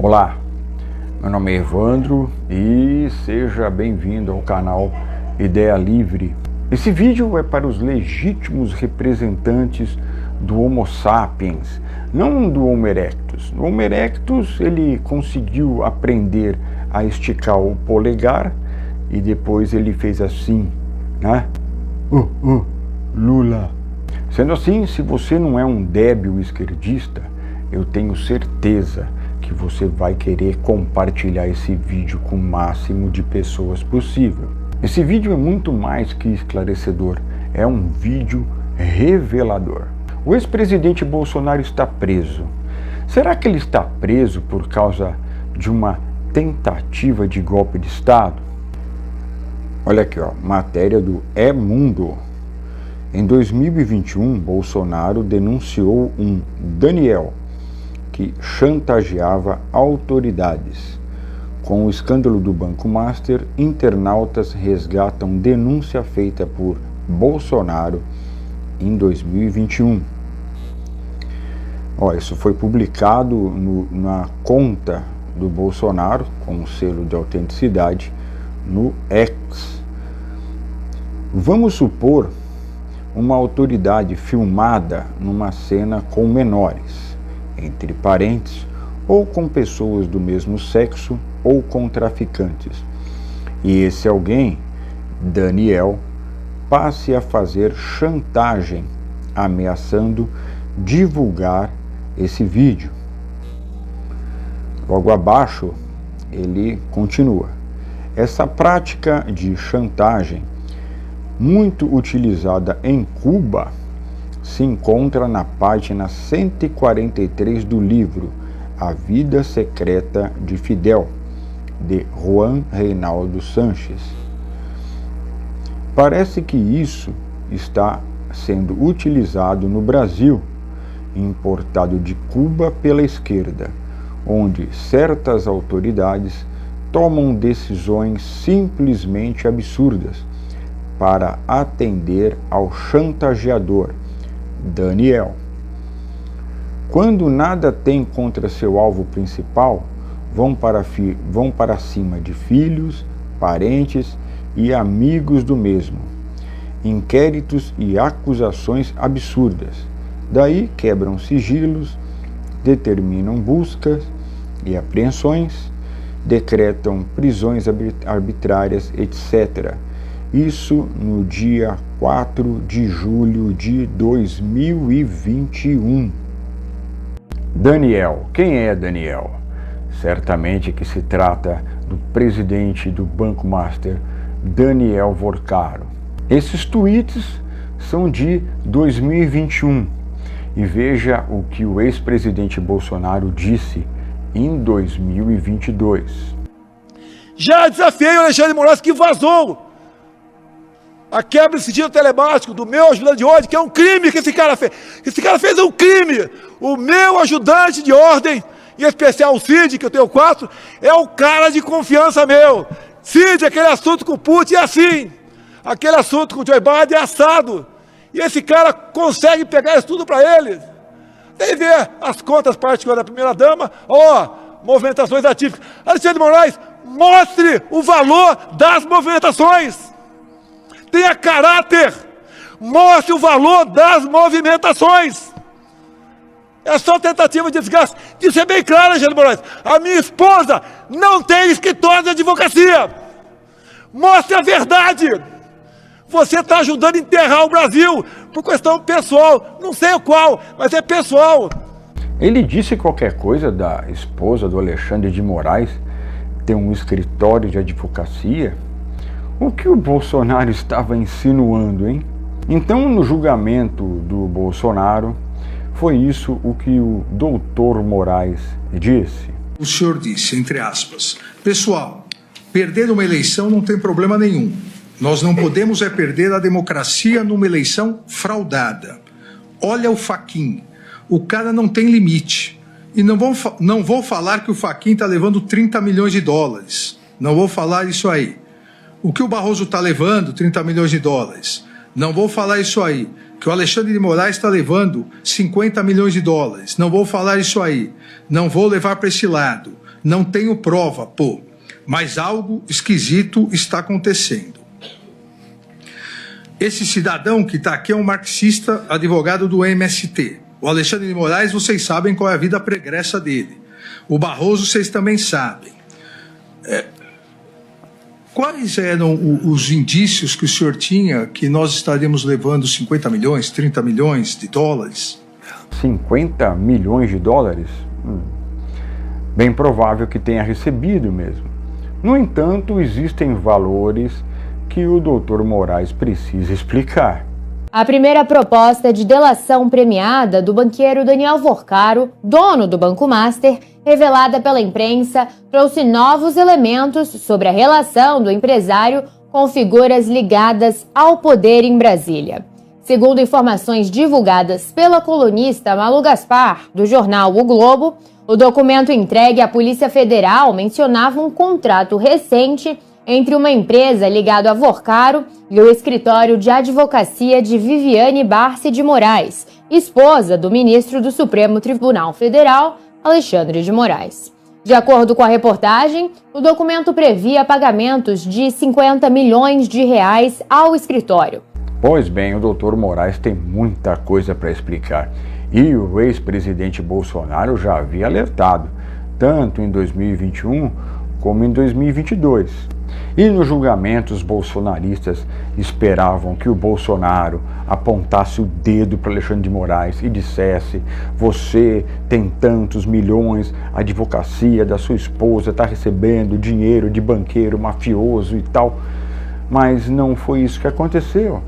Olá, meu nome é Evandro e seja bem-vindo ao canal Ideia Livre. Esse vídeo é para os legítimos representantes do Homo sapiens, não do Homo erectus. O Homo erectus, ele conseguiu aprender a esticar o polegar e depois ele fez assim, né? Lula. Sendo assim, se você não é um débil esquerdista, eu tenho certeza que você vai querer compartilhar esse vídeo com o máximo de pessoas possível. Esse vídeo é muito mais que esclarecedor, é um vídeo revelador. O ex-presidente Bolsonaro está preso. Será que ele está preso por causa de uma tentativa de golpe de Estado? Olha aqui, ó, matéria do É Mundo. Em 2021, Bolsonaro denunciou um Daniel que chantageava autoridades. Com o escândalo do Banco Master, internautas resgatam denúncia feita por Bolsonaro em 2021. Isso foi publicado na conta do Bolsonaro, com um selo de autenticidade, no X. Vamos supor uma autoridade filmada numa cena com menores, entre parentes, ou com pessoas do mesmo sexo, ou com traficantes. E esse alguém, Daniel, passe a fazer chantagem, ameaçando divulgar esse vídeo. Logo abaixo, ele continua. Essa prática de chantagem, muito utilizada em Cuba, se encontra na página 143 do livro A Vida Secreta de Fidel, de Juan Reinaldo Sanches. Parece que isso está sendo utilizado no Brasil, importado de Cuba pela esquerda, onde certas autoridades tomam decisões simplesmente absurdas para atender ao chantageador, Daniel. Quando nada tem contra seu alvo principal, vão para cima de filhos, parentes e amigos do mesmo. Inquéritos e acusações absurdas. Daí quebram sigilos, determinam buscas e apreensões, decretam prisões arbitrárias, etc. Isso no dia 4 de julho de 2021. Daniel. Quem é Daniel? Certamente que se trata do presidente do Banco Master, Daniel Vorcaro. Esses tweets são de 2021. E veja o que o ex-presidente Bolsonaro disse em 2022. Já desafiei o Alexandre de Moraes, que vazou a quebra de sigilo telemático do meu ajudante de ordem, que é um crime que esse cara fez. Esse cara fez um crime. O meu ajudante de ordem, em especial o Cid, que eu tenho 4, é o cara de confiança meu. Cid, aquele assunto com o Putin é assim. Aquele assunto com o Joe Biden é assado. E esse cara consegue pegar isso tudo para ele. Daí ver as contas particulares da primeira-dama, movimentações atípicas. Alexandre de Moraes, mostre o valor das movimentações. Tenha caráter, mostre o valor das movimentações. É só tentativa de desgaste. De ser bem claro, Alexandre de Moraes, a minha esposa não tem escritório de advocacia. Mostre a verdade. Você está ajudando a enterrar o Brasil por questão pessoal, não sei o qual, mas é pessoal. Ele disse qualquer coisa da esposa do Alexandre de Moraes ter um escritório de advocacia? O que o Bolsonaro estava insinuando, hein? Então, no julgamento do Bolsonaro, foi isso o que o doutor Moraes disse. O senhor disse, entre aspas, pessoal, perder uma eleição não tem problema nenhum. Nós não podemos perder a democracia numa eleição fraudada. Olha o Fachin, o cara não tem limite. E não vou falar que o Fachin está levando 30 milhões de dólares. Não vou falar isso aí. O que o Barroso está levando, 30 milhões de dólares. Não vou falar isso aí. Que o Alexandre de Moraes está levando 50 milhões de dólares. Não vou falar isso aí. Não vou levar para esse lado. Não tenho prova, mas algo esquisito está acontecendo. Esse cidadão que está aqui é um marxista, advogado do MST. O Alexandre de Moraes, vocês sabem qual é a vida pregressa dele. O Barroso, vocês também sabem. Quais eram os indícios que o senhor tinha que nós estaríamos levando 50 milhões, 30 milhões de dólares? 50 milhões de dólares? Bem provável que tenha recebido mesmo. No entanto, existem valores que o Dr. Moraes precisa explicar. A primeira proposta de delação premiada do banqueiro Daniel Vorcaro, dono do Banco Master, revelada pela imprensa, trouxe novos elementos sobre a relação do empresário com figuras ligadas ao poder em Brasília. Segundo informações divulgadas pela colunista Malu Gaspar, do jornal O Globo, o documento entregue à Polícia Federal mencionava um contrato recente entre uma empresa ligada a Vorcaro e o escritório de advocacia de Viviane Barsi de Moraes, esposa do ministro do Supremo Tribunal Federal, Alexandre de Moraes. De acordo com a reportagem, o documento previa pagamentos de 50 milhões de reais ao escritório. Pois bem, o Dr. Moraes tem muita coisa para explicar. E o ex-presidente Bolsonaro já havia alertado, tanto em 2021 como em 2022. E nos julgamentos, os bolsonaristas esperavam que o Bolsonaro apontasse o dedo para Alexandre de Moraes e dissesse: você tem tantos milhões, a advocacia da sua esposa está recebendo dinheiro de banqueiro mafioso e tal. Mas não foi isso que aconteceu.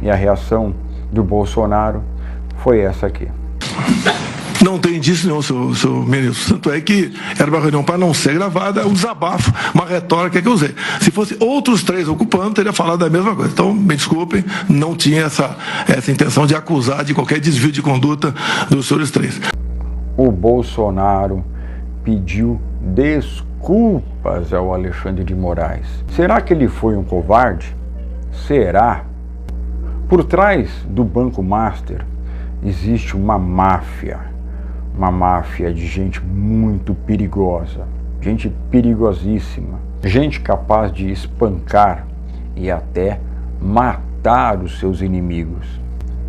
E a reação do Bolsonaro foi essa aqui. Não tem indício nenhum, seu ministro. Tanto é que era uma reunião para não ser gravada, um desabafo, uma retórica que eu usei. Se fosse outros 3 ocupando, teria falado a mesma coisa. Então, me desculpem, não tinha essa intenção de acusar de qualquer desvio de conduta dos senhores 3. O Bolsonaro pediu desculpas ao Alexandre de Moraes. Será que ele foi um covarde? Será? Por trás do Banco Master existe uma máfia de gente muito perigosa, gente perigosíssima, gente capaz de espancar e até matar os seus inimigos.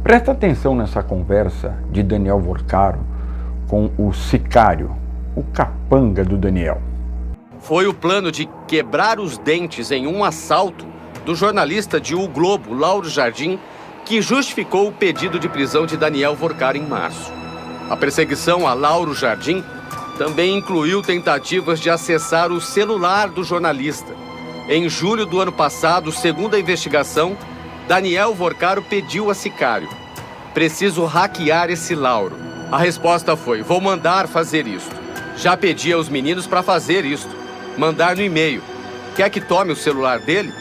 Presta atenção nessa conversa de Daniel Vorcaro com o sicário, o capanga do Daniel. Foi o plano de quebrar os dentes em um assalto do jornalista de O Globo, Lauro Jardim, que justificou o pedido de prisão de Daniel Vorcaro em março. A perseguição a Lauro Jardim também incluiu tentativas de acessar o celular do jornalista. Em julho do ano passado, segundo a investigação, Daniel Vorcaro pediu a sicário: preciso hackear esse Lauro. A resposta foi: vou mandar fazer isto. Já pedi aos meninos para fazer isto. Mandar no e-mail. Quer que tome o celular dele?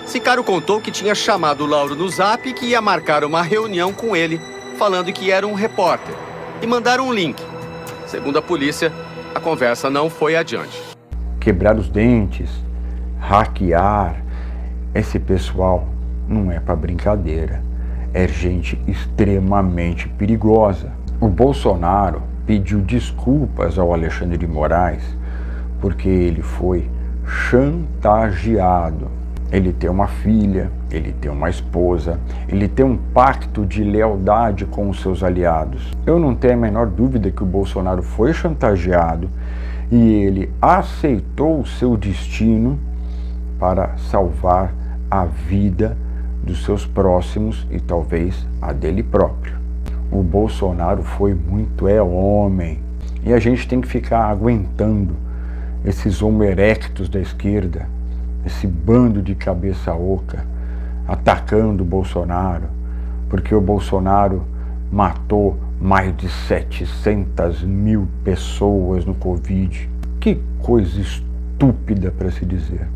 Sicário contou que tinha chamado o Lauro no Zap e que ia marcar uma reunião com ele, falando que era um repórter, e mandaram um link. Segundo a polícia, a conversa não foi adiante. Quebrar os dentes, hackear, esse pessoal não é para brincadeira. É gente extremamente perigosa. O Bolsonaro pediu desculpas ao Alexandre de Moraes porque ele foi chantageado. Ele tem uma filha, ele tem uma esposa, ele tem um pacto de lealdade com os seus aliados. Eu não tenho a menor dúvida que o Bolsonaro foi chantageado e ele aceitou o seu destino para salvar a vida dos seus próximos e talvez a dele próprio. O Bolsonaro foi muito homem e a gente tem que ficar aguentando esses homo erectus da esquerda, esse bando de cabeça oca, atacando o Bolsonaro, porque o Bolsonaro matou mais de 700 mil pessoas no Covid. Que coisa estúpida para se dizer.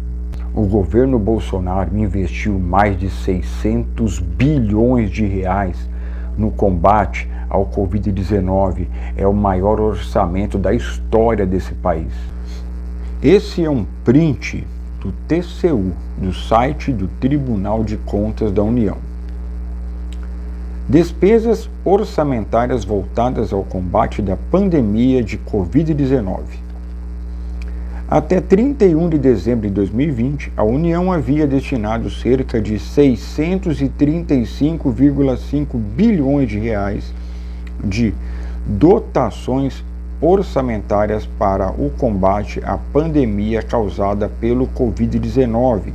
O governo Bolsonaro investiu mais de 600 bilhões de reais no combate ao Covid-19. É o maior orçamento da história desse país. Esse é um print do TCU, do site do Tribunal de Contas da União. Despesas orçamentárias voltadas ao combate da pandemia de Covid-19. Até 31 de dezembro de 2020, a União havia destinado cerca de 635,5 bilhões de reais de dotações orçamentárias para o combate à pandemia causada pelo Covid-19,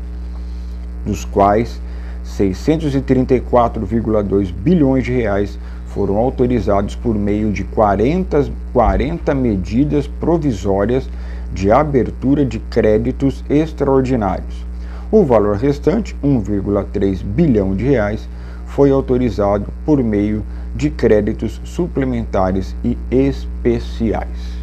dos quais 634,2 bilhões de reais foram autorizados por meio de 40 medidas provisórias de abertura de créditos extraordinários. O valor restante, 1,3 bilhão de reais, foi autorizado por meio de créditos suplementares e especiais.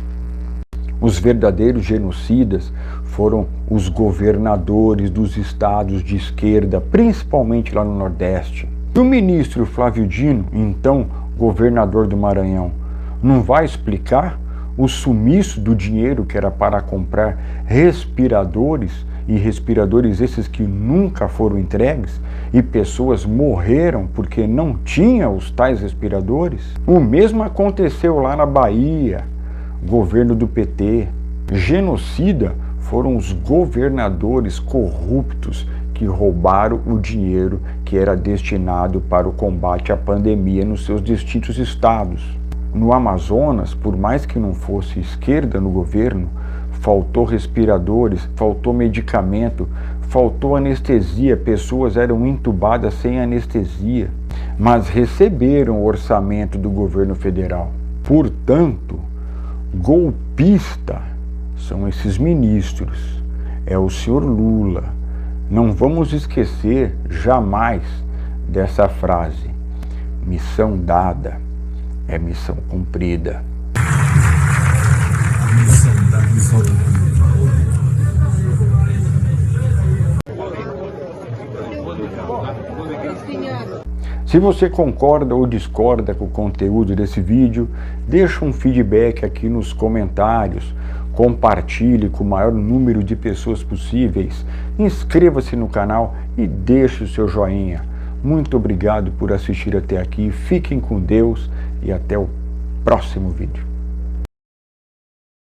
Os verdadeiros genocidas foram os governadores dos estados de esquerda, principalmente lá no Nordeste. E o ministro Flávio Dino, então governador do Maranhão, não vai explicar o sumiço do dinheiro que era para comprar respiradores, e respiradores esses que nunca foram entregues, e pessoas morreram porque não tinham os tais respiradores? O mesmo aconteceu lá na Bahia, governo do PT. Genocida foram os governadores corruptos que roubaram o dinheiro que era destinado para o combate à pandemia nos seus distintos estados. No Amazonas, por mais que não fosse esquerda no governo, faltou respiradores, faltou medicamento, faltou anestesia, pessoas eram entubadas sem anestesia, mas receberam o orçamento do governo federal. Portanto, golpista são esses ministros, é o senhor Lula. Não vamos esquecer jamais dessa frase: missão dada é missão cumprida. Se você concorda ou discorda com o conteúdo desse vídeo, deixa um feedback aqui nos comentários, compartilhe com o maior número de pessoas possíveis, inscreva-se no canal e deixe o seu joinha. Muito obrigado por assistir até aqui, fiquem com Deus e até o próximo vídeo.